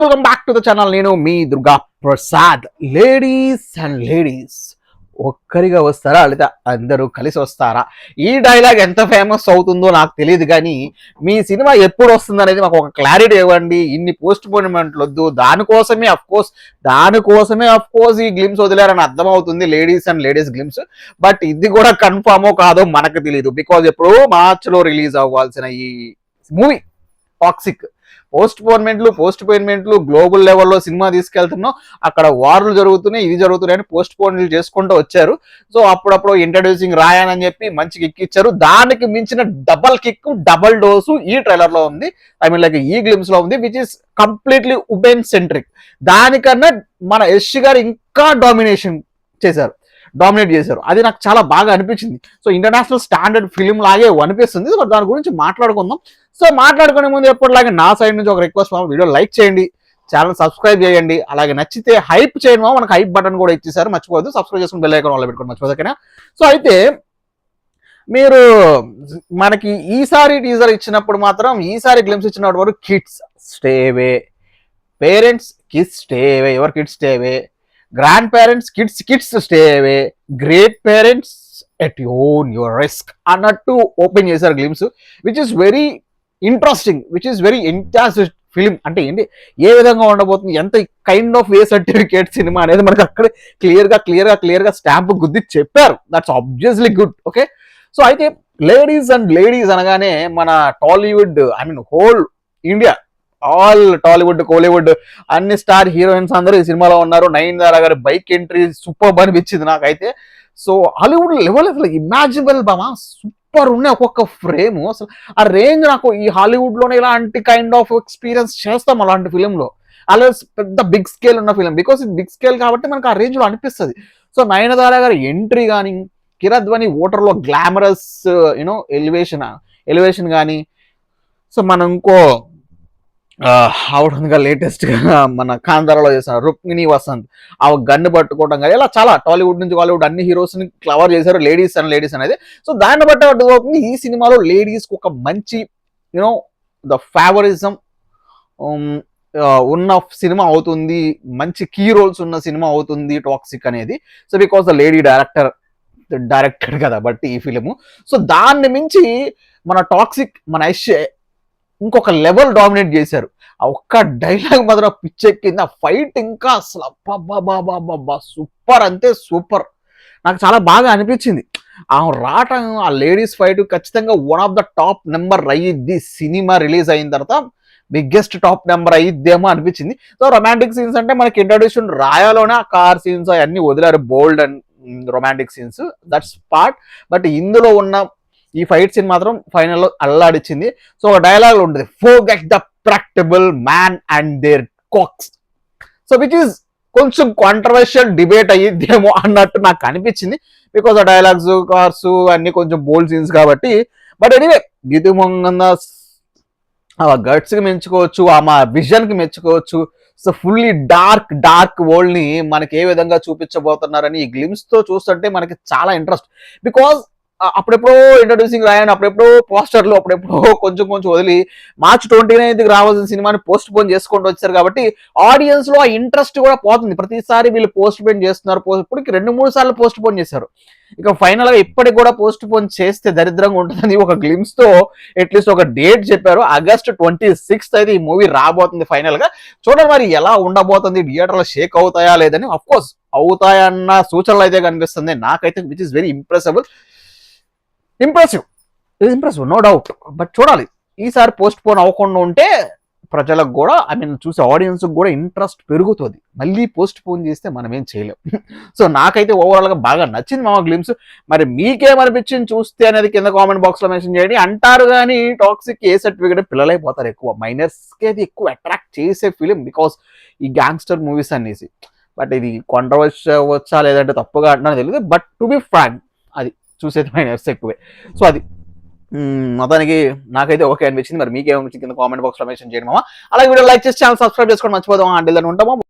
Welcome back to the channel. నేను మీ Durga Prasad. Ladies ఒక్కరిగా వస్తారా లేదా అందరూ కలిసి వస్తారా? ఈ డైలాగ్ ఎంత ఫేమస్ అవుతుందో నాకు తెలియదు, కానీ మీ సినిమా ఎప్పుడు వస్తుంది అనేది మాకు ఒక క్లారిటీ ఇవ్వండి. ఇన్ని పోస్ట్ పోన్మెంట్లు వద్దు. దానికోసమే అఫ్ కోర్స్ ఈ గ్లిమ్స్ వదిలేరని అర్థమవుతుంది, లేడీస్ గ్లిమ్స్. బట్ ఇది కూడా కన్ఫర్మో కాదో మనకు తెలియదు. బికాజ్ ఎప్పుడో మార్చ్లో రిలీజ్ అవ్వాల్సిన ఈ మూవీ టాక్సిక్ పోస్ట్ పోన్మెంట్లు గ్లోబల్ లెవెల్లో సినిమా తీసుకెళ్తున్నాం. అక్కడ వార్లు జరుగుతున్నాయి, ఇది జరుగుతున్నాయని పోస్ట్ పోన్లు చేసుకుంటూ వచ్చారు. సో అప్పుడప్పుడు ఇంట్రడ్యూసింగ్ రాయన్ అని చెప్పి మంచి కిక్ ఇచ్చారు. దానికి మించిన డబల్ డోసు ఈ ట్రైలర్ లో ఉంది. ఐ మీన్ లైక్ ఈ గ్లిమ్స్ లో ఉంది, which is completely women centric. దానికన్నా మన యష్ గారు ఇంకా డామినేట్ చేశారు. అది నాకు చాలా బాగా అనిపించింది. సో ఇంటర్నేషనల్ స్టాండర్డ్ ఫిలిం లాగే అనిపిస్తుంది. దాని గురించి మాట్లాడుకుందాం. సో మాట్లాడుకునే ముందు ఎప్పటిలాగే నా సైడ్ నుంచి ఒక రిక్వెస్ట్, వీడియో లైక్ చేయండి, ఛానల్ సబ్స్క్రైబ్ చేయండి, అలాగే నచ్చితే హైప్ చేయండి. మనకు హైప్ బటన్ కూడా ఇచ్చేసారు, మర్చిపోవద్దు. సబ్స్క్రైబ్ చేసుకుని బెల్ ఐకాన్ పెట్టుకోండి, మర్చిపోదు. సో అయితే మీరు మనకి ఈసారి టీజర్ ఇచ్చినప్పుడు మాత్రం, ఈసారి గ్లిమ్స్ ఇచ్చినప్పుడు వరకు kids stay away, parents kids stay away, ఎవరు kids stay away, grand parents kids stay away, great parents at your risk అన్నట్టు ఓపెన్ చేశారు glimpse, which is very interesting, which is very interesting film. అంటే ఏంటి, ఏ విధంగా ఉండబోతుంది, ఎంత kind of a certificate cinema అనేది మనకు అక్కడే క్లియర్గా స్టాంప్ గుద్ది చెప్పారు. That's obviously good. Okay, so అయితే లేడీస్ అనగానే మన Tollywood, I mean whole India, all Tollywood Kollywood అన్ని స్టార్ హీరోయిన్స్ అందరూ ఈ సినిమాలో ఉన్నారు. నయనతార గారి బైక్ ఎంట్రీ సూపర్ అనిపించింది నాకైతే. సో హాలీవుడ్ లెవెల్ అసలు ఇమాజినబుల్ బామా, సూపర్ ఉన్నాయి ఒక్కొక్క ఫ్రేమ్. అసలు ఆ రేంజ్ నాకు ఈ హాలీవుడ్ లోనే ఇలాంటి కైండ్ ఆఫ్ ఎక్స్పీరియన్స్ చేస్తాం అలాంటి ఫిలింలో. అలా పెద్ద బిగ్ స్కేల్ ఉన్న ఫిలిం, బికాస్ ఇది బిగ్ స్కేల్ కాబట్టి మనకు ఆ రేంజ్ లో అనిపిస్తుంది. సో నయనతార గారి ఎంట్రీ కానీ, కిరధ్వని ఓటర్ లో గ్లామరస్ యూనో ఎలివేషన్ కానీ, సో మనం ఇంకో ఆవిడ లేటెస్ట్ గా మన కాంతారాలో చేసిన రుక్మిణి వసంత్ ఆ గన్ను పట్టుకోవడం కానీ, ఇలా చాలా టాలీవుడ్ నుంచి హాలీవుడ్ అన్ని హీరోస్ ని కవర్ చేశారు లేడీస్ అనేది. సో దాన్ని బట్టి అర్థమవుతుంది ఈ సినిమాలో లేడీస్ కు ఒక మంచి యూనో ద ఫేవరిజం ఉన్న సినిమా అవుతుంది, మంచి కీ రోల్స్ ఉన్న సినిమా అవుతుంది టాక్సిక్ అనేది. So because the lady directed కదా బట్టి ఈ ఫిలిము. సో దాన్ని మించి మన టాక్సిక్, మన యష్ ఇంకొక లెవెల్ డామినేట్ చేశారు. ఆ ఒక్క డైలాగ్ మాత్రం పిచ్చెక్కింది. ఆ ఫైట్ ఇంకా అసలు అబ్బా సూపర్, అంతే సూపర్. నాకు చాలా బాగా అనిపించింది ఆ రావటం. ఆ లేడీస్ ఫైట్ ఖచ్చితంగా one of the top number అయ్యిద్ది. సినిమా రిలీజ్ అయిన తర్వాత బిగ్గెస్ట్ టాప్ నెంబర్ అయ్యిద్దేమో అనిపించింది. సో రొమాంటిక్ సీన్స్ అంటే మనకి ఇంట్రొడ్యూషన్ రాయాలోనే ఆ కార్ సీన్స్ అవన్నీ వదిలారు, bold and romantic scenes, that's part. But ఇందులో ఉన్న ఈ ఫైట్ సీన్ మాత్రం ఫైనల్లో అల్లాడిచ్చింది. సో ఒక డైలాగ్ ఉంటుంది, forget the practical man and their cocks. So which is కొంచెం కాంట్రవర్షియల్ డిబేట్ అయ్యిద్దేమో అన్నట్టు నాకు అనిపించింది. బికాస్ ఆ డైలాగ్స్, కార్స్ అన్ని కొంచెం బోల్డ్ సీన్స్ కాబట్టి. బట్ ఎనీవే, గీతు మొంగన్న ఆ గట్స్ కి మెచ్చుకోవచ్చు, మా విజన్ కి మెచ్చుకోవచ్చు. సో ఫుల్లీ డార్క్ వరల్డ్ ని మనకి ఏ విధంగా చూపించబోతున్నారని ఈ గ్లిమ్స్ తో చూస్తుంటే మనకి చాలా ఇంట్రెస్ట్. బికాస్ అప్పుడెప్పుడో ఇంట్రొడ్యూసింగ్ రాయని, అప్పుడెప్పుడో పోస్టర్లు, అప్పుడెప్పుడో కొంచెం వదిలి మార్చ్ 29కి రావాల్సిన సినిమాని పోస్ట్ పోన్ చేసుకుంటూ వచ్చారు కాబట్టి ఆడియన్స్ లో ఆ ఇంట్రెస్ట్ కూడా పోతుంది. ప్రతిసారి వీళ్ళు పోస్ట్ పోన్ చేస్తున్నారు, ఇప్పటికి 2-3 సార్లు పోస్ట్ పోన్ చేశారు. ఇక ఫైనల్ గా ఇప్పటికి కూడా పోస్ట్ పోన్ చేస్తే దరిద్రంగా ఉంటుందని ఒక గ్లిమ్స్ తో అట్లీస్ట్ ఒక డేట్ చెప్పారు. ఆగస్ట్ 26th అయితే ఈ మూవీ రాబోతుంది ఫైనల్ గా. చూడండి మరి ఎలా ఉండబోతుంది, థియేటర్లో షేక్ అవుతాయా లేదని. అఫ్ కోర్స్ అవుతాయన్న సూచనలు అయితే కనిపిస్తుంది నాకైతే, which is very impressive no doubt. But చూడాలి, ఈసారి పోస్ట్ పోన్ అవ్వకుండా ఉంటే ప్రజలకు కూడా, ఐ మీన్ చూసే ఆడియన్స్ కూడా ఇంట్రెస్ట్ పెరుగుతుంది. మళ్ళీ పోస్ట్ పోన్ చేస్తే మనం ఏం చేయలేం. సో నాకైతే ఓవరాల్ గా బాగా నచ్చింది మా గ్లిమ్స్. మరి మీకేమనిపించింది చూస్తే అనేది కింద కామెంట్ బాక్స్ లో మెన్షన్ చేయండి. అంటారు కానీ టాక్సిక్ ఏ సర్టిఫికేట్ పిల్లలైపోతారు, ఎక్కువ మైనర్స్ కి అది ఎక్కువ అట్రాక్ట్ చేసే ఫిలిం, బికాస్ ఈ గ్యాంగ్స్టర్ మూవీస్ అనేసి. బట్ ఇది కాంట్రవర్షియల్ వచ్చా లేదంటే తప్పుగా అంటున్నా తెలియదు. బట్ టు బి ఫ్రాంక్, అది చూసేది మైనర్స్ ఎక్కువే. సో అది మొత్తానికి నాకైతే ఓకే అనిపించింది. మరి మీకేమనిపించింది కింద కామెంట్ బాక్స్ లో మెన్షన్ చేయడం. అలాగే వీడియో లైక్ చేసి ఛానల్ సబ్స్క్రైబ్ చేసుకోవడం మర్చిపోదాం. అంటే ఉంటామా.